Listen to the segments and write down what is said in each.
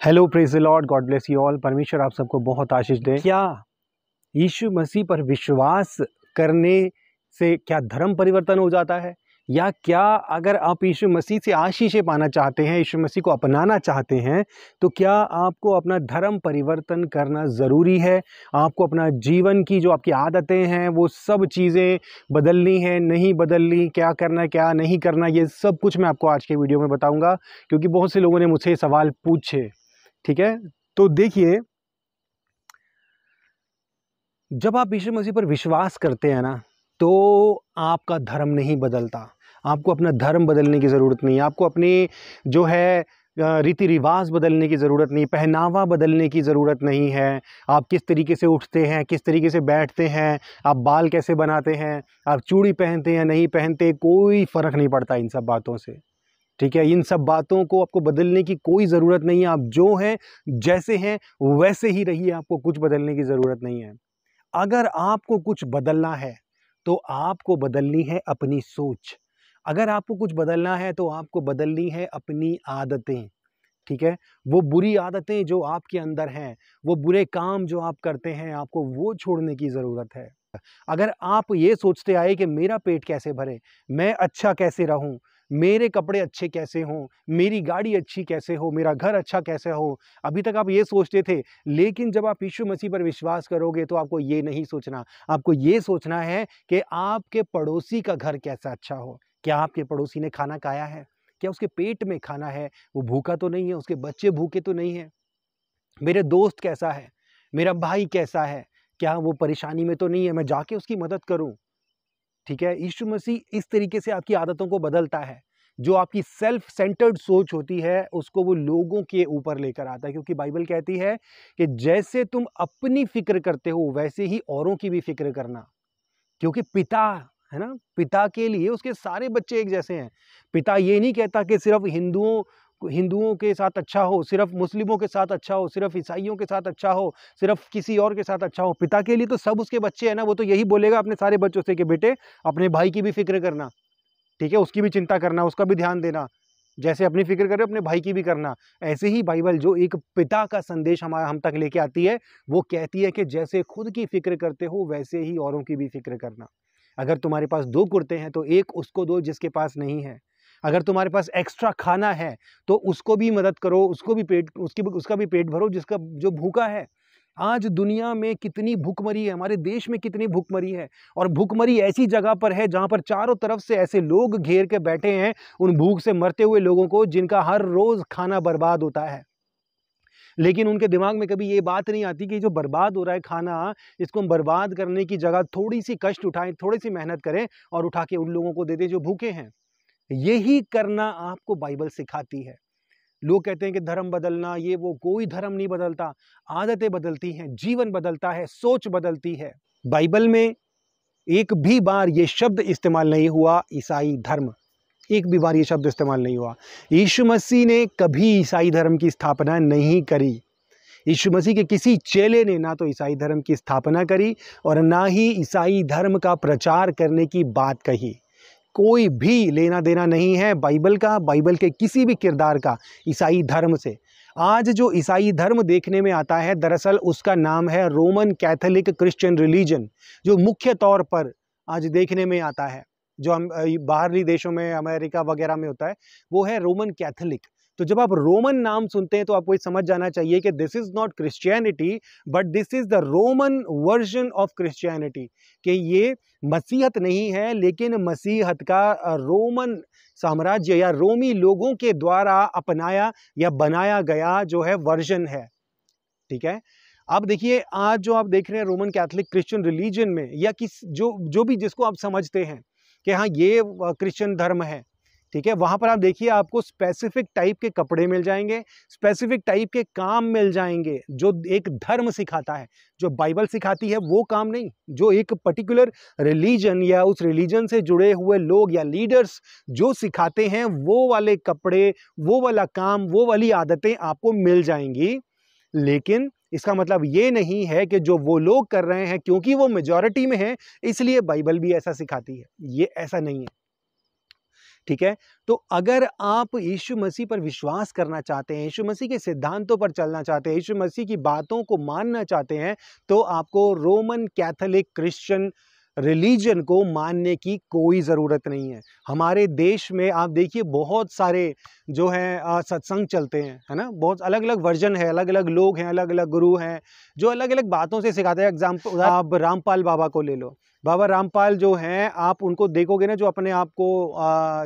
Hello, praise the Lord, God bless you all. परमेश्वर आप सबको बहुत आशीष दे। क्या यीशु मसीह पर विश्वास करने से क्या धर्म परिवर्तन हो जाता है? या क्या अगर आप यीशु मसीह से आशीषें पाना चाहते हैं, यीशु मसीह को अपनाना चाहते हैं, तो क्या आपको अपना धर्म परिवर्तन करना ज़रूरी है? आपको अपना जीवन की जो आपकी आदतें हैं वो सब चीज़ें बदलनी है, नहीं बदलनी, क्या करना क्या नहीं करना, ये सब कुछ मैं आपको आज के वीडियो में बताऊंगा, क्योंकि बहुत से लोगों ने मुझसे ये सवाल पूछे। ठीक है, तो देखिए, जब आप यीशु मसीह पर विश्वास करते हैं ना, तो आपका धर्म नहीं बदलता। आपको अपना धर्म बदलने की ज़रूरत नहीं, आपको अपनी जो है रीति रिवाज बदलने की ज़रूरत नहीं, पहनावा बदलने की ज़रूरत नहीं है। आप किस तरीके से उठते हैं, किस तरीके से बैठते हैं, आप बाल कैसे बनाते हैं, आप चूड़ी पहनते हैं नहीं पहनते, कोई फ़र्क नहीं पड़ता इन सब बातों से। ठीक है, इन सब बातों को आपको बदलने की कोई ज़रूरत नहीं है। आप जो हैं, जैसे हैं, वैसे ही रहिए, आपको कुछ बदलने की ज़रूरत नहीं है। अगर आपको कुछ बदलना है, तो आपको बदलनी है अपनी सोच। अगर आपको कुछ बदलना है, तो आपको बदलनी है अपनी आदतें। ठीक है, वो बुरी आदतें जो आपके अंदर हैं, वो बुरे काम जो आप करते हैं, आपको वो छोड़ने की ज़रूरत है। अगर आप ये सोचते आए कि मेरा पेट कैसे भरे, मैं अच्छा कैसे रहूं, मेरे कपड़े अच्छे कैसे हों, मेरी गाड़ी अच्छी कैसे हो, मेरा घर अच्छा कैसे हो, अभी तक आप ये सोचते थे। लेकिन जब आप यीशु मसीह पर विश्वास करोगे, तो आपको ये नहीं सोचना। आपको ये सोचना है कि आपके पड़ोसी का घर कैसा अच्छा हो। क्या आपके पड़ोसी ने खाना खाया है? क्या उसके पेट में खाना है? वो भूखा तो नहीं है, उसके बच्चे भूखे तो नहीं है? मेरे दोस्त कैसा है, मेरा भाई कैसा है, क्या वो परेशानी में तो नहीं है, मैं जाके उसकी मदद करूं। ठीक है, यीशु मसीह इस तरीके से आपकी आदतों को बदलता है। जो आपकी सेल्फ सेंटर्ड सोच होती है, उसको वो लोगों के ऊपर लेकर आता है, क्योंकि बाइबल कहती है कि जैसे तुम अपनी फिक्र करते हो, वैसे ही औरों की भी फिक्र करना। क्योंकि पिता है ना, पिता के लिए उसके सारे बच्चे एक जैसे हैं। पिता ये नहीं कहता कि सिर्फ हिंदुओं के साथ अच्छा हो, सिर्फ मुस्लिमों के साथ अच्छा हो, सिर्फ ईसाइयों के साथ अच्छा हो, सिर्फ किसी और के साथ अच्छा हो। पिता के लिए तो सब उसके बच्चे हैं ना। वो तो यही बोलेगा अपने सारे बच्चों से कि बेटे, अपने भाई की भी फिक्र करना। ठीक है, उसकी भी चिंता करना, उसका भी ध्यान देना। जैसे अपनी फिक्र करे, अपने भाई की भी करना। ऐसे ही बाइबल जो एक पिता का संदेश हम तक लेके आती है, वो कहती है कि जैसे खुद की फिक्र करते हो, वैसे ही औरों की भी फिक्र करना। अगर तुम्हारे पास 2 कुर्ते हैं, तो एक उसको दो जिसके पास नहीं है। अगर तुम्हारे पास एक्स्ट्रा खाना है, तो उसको भी मदद करो, उसका भी पेट भरो, जिसका जो भूखा है। आज दुनिया में कितनी भूखमरी है, हमारे देश में कितनी भूखमरी है। और भूखमरी ऐसी जगह पर है जहां पर चारों तरफ से ऐसे लोग घेर के बैठे हैं, उन भूख से मरते हुए लोगों को, जिनका हर रोज खाना बर्बाद होता है। लेकिन उनके दिमाग में कभी ये बात नहीं आती कि जो बर्बाद हो रहा है खाना, इसको हम बर्बाद करने की जगह थोड़ी सी कष्ट उठाएं, थोड़ी सी मेहनत करें और उठा के उन लोगों को दे दें जो भूखे हैं। यही करना आपको बाइबल सिखाती है। लोग कहते हैं कि धर्म बदलना, ये वो, कोई धर्म नहीं बदलता। आदतें बदलती हैं, जीवन बदलता है, सोच बदलती है। बाइबल में एक भी बार ये शब्द इस्तेमाल नहीं हुआ ईसाई धर्म। एक भी बार ये शब्द इस्तेमाल नहीं हुआ। यीशु मसीह ने कभी ईसाई धर्म की स्थापना नहीं करी। यीशु मसीह के किसी चेले ने ना तो ईसाई धर्म की स्थापना करी और ना ही ईसाई धर्म का प्रचार करने की बात कही। कोई भी लेना देना नहीं है बाइबल का, बाइबल के किसी भी किरदार का ईसाई धर्म से। आज जो ईसाई धर्म देखने में आता है, दरअसल उसका नाम है रोमन कैथोलिक क्रिश्चियन रिलीजन। जो मुख्य तौर पर आज देखने में आता है, जो हम बाहरी देशों में, अमेरिका वगैरह में होता है, वो है रोमन कैथोलिक। तो जब आप रोमन नाम सुनते हैं, तो आपको ये समझ जाना चाहिए कि this is not Christianity, but this is the Roman version of Christianity. कि ये मसीहत नहीं है, लेकिन मसीहत का रोमन साम्राज्य या रोमी लोगों के द्वारा अपनाया या बनाया गया जो है वर्जन है। ठीक है, अब देखिए, आज जो आप देख रहे हैं रोमन कैथोलिक क्रिश्चियन रिलीजन में, या किस जो भी जिसको आप समझते हैं कि हाँ ये क्रिश्चियन धर्म है, ठीक है, वहां पर आप देखिए, आपको स्पेसिफिक टाइप के कपड़े मिल जाएंगे, स्पेसिफिक टाइप के काम मिल जाएंगे, जो एक धर्म सिखाता है। जो बाइबल सिखाती है वो काम नहीं, जो एक पर्टिकुलर रिलीजन या उस रिलीजन से जुड़े हुए लोग या लीडर्स जो सिखाते हैं, वो वाले कपड़े, वो वाला काम, वो वाली आदतें आपको मिल जाएंगी। लेकिन इसका मतलब ये नहीं है कि जो वो लोग कर रहे हैं, क्योंकि वो मेजॉरिटी में है, इसलिए बाइबल भी ऐसा सिखाती है। ये ऐसा नहीं है। ठीक है। तो अगर आप यीशु मसीह पर विश्वास करना चाहते हैं, यीशु मसीह के सिद्धांतों पर चलना चाहते हैं, यीशु मसीह की बातों को मानना चाहते हैं, तो आपको रोमन कैथोलिक क्रिश्चियन रिलीजन को मानने की कोई ज़रूरत नहीं है। हमारे देश में आप देखिए बहुत सारे जो हैं सत्संग चलते हैं, है ना? बहुत अलग-अलग वर्जन है, अलग-अलग लोग हैं, अलग-अलग गुरु हैं, जो अलग-अलग बातों से सिखाते हैं। एग्ज़ाम्पल आप रामपाल बाबा को ले लो। बाबा रामपाल जो हैं, आप उनको देखोगे ना, जो अपने आप को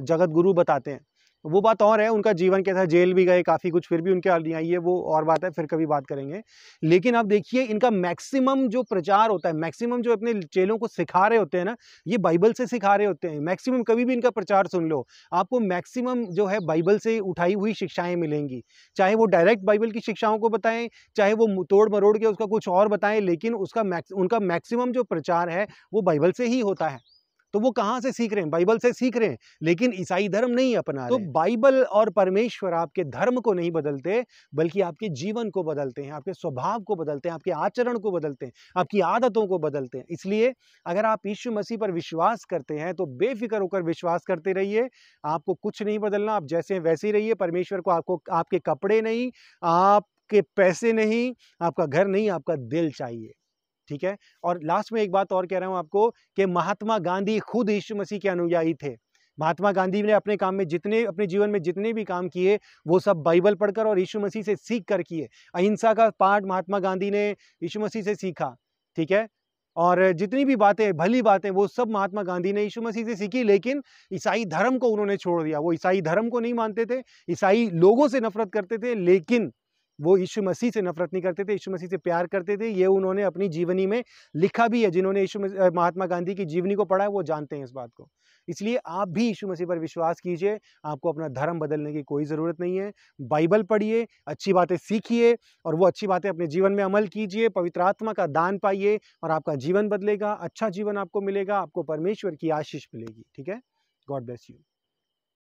जगत गुरु बताते हैं, वो बात और है, उनका जीवन कैसा, जेल भी गए काफ़ी कुछ, फिर भी उनके हाल नहीं आई है, वो और बात है, फिर कभी बात करेंगे। लेकिन आप देखिए इनका मैक्सिमम जो प्रचार होता है, मैक्सिमम जो अपने चेलों को सिखा रहे होते हैं ना, ये बाइबल से सिखा रहे होते हैं। मैक्सिमम कभी भी इनका प्रचार सुन लो, आपको मैक्सिमम जो है बाइबल से उठाई हुई शिक्षाएँ मिलेंगी। चाहे वो डायरेक्ट बाइबल की शिक्षाओं को बताएँ, चाहे वो तोड़-मरोड़ के उसका कुछ और बताएँ, लेकिन उनका मैक्सिमम जो प्रचार है, वो बाइबल से ही होता है। तो वो कहाँ से सीख रहे हैं? बाइबल से सीख रहे हैं, लेकिन ईसाई धर्म नहीं अपना रहे हैं। तो बाइबल और परमेश्वर आपके धर्म को नहीं बदलते, बल्कि आपके जीवन को बदलते हैं, आपके स्वभाव को बदलते हैं, आपके आचरण को बदलते हैं, आपकी आदतों को बदलते हैं। इसलिए अगर आप यीशु मसीह पर विश्वास करते हैं, तो बेफ़िक्र होकर विश्वास करते रहिए। आपको कुछ नहीं बदलना, आप जैसे हैं वैसे ही रहिए। परमेश्वर को आपको आपके कपड़े नहीं, आपके पैसे नहीं, आपका घर नहीं, आपका दिल चाहिए। ठीक है। और लास्ट में एक बात और कह रहा हूं आपको कि महात्मा गांधी खुद यीशु मसीह के अनुयायी थे। महात्मा गांधी ने अपने काम में अपने जीवन में जितने भी काम किए, वो सब बाइबल पढ़कर और यीशु मसीह से सीख कर किए। अहिंसा का पाठ महात्मा गांधी ने यीशु मसीह से सीखा। ठीक है। और जितनी भी बातें, भली बातें, वो सब महात्मा गांधी ने यीशु मसीह से सीखी। लेकिन ईसाई धर्म को उन्होंने छोड़ दिया। वो ईसाई धर्म को नहीं मानते थे, ईसाई लोगों से नफरत करते थे, लेकिन वो यीशु मसीह से नफरत नहीं करते थे, यीशु मसीह से प्यार करते थे। ये उन्होंने अपनी जीवनी में लिखा भी है। जिन्होंने महात्मा गांधी की जीवनी को पढ़ा है, वो जानते हैं इस बात को। इसलिए आप भी यीशु मसीह पर विश्वास कीजिए। आपको अपना धर्म बदलने की कोई ज़रूरत नहीं है। बाइबल पढ़िए, अच्छी बातें सीखिए और वो अच्छी बातें अपने जीवन में अमल कीजिए। पवित्र आत्मा का दान पाइए और आपका जीवन बदलेगा, अच्छा जीवन आपको मिलेगा, आपको परमेश्वर की आशीष मिलेगी। ठीक है। God bless you.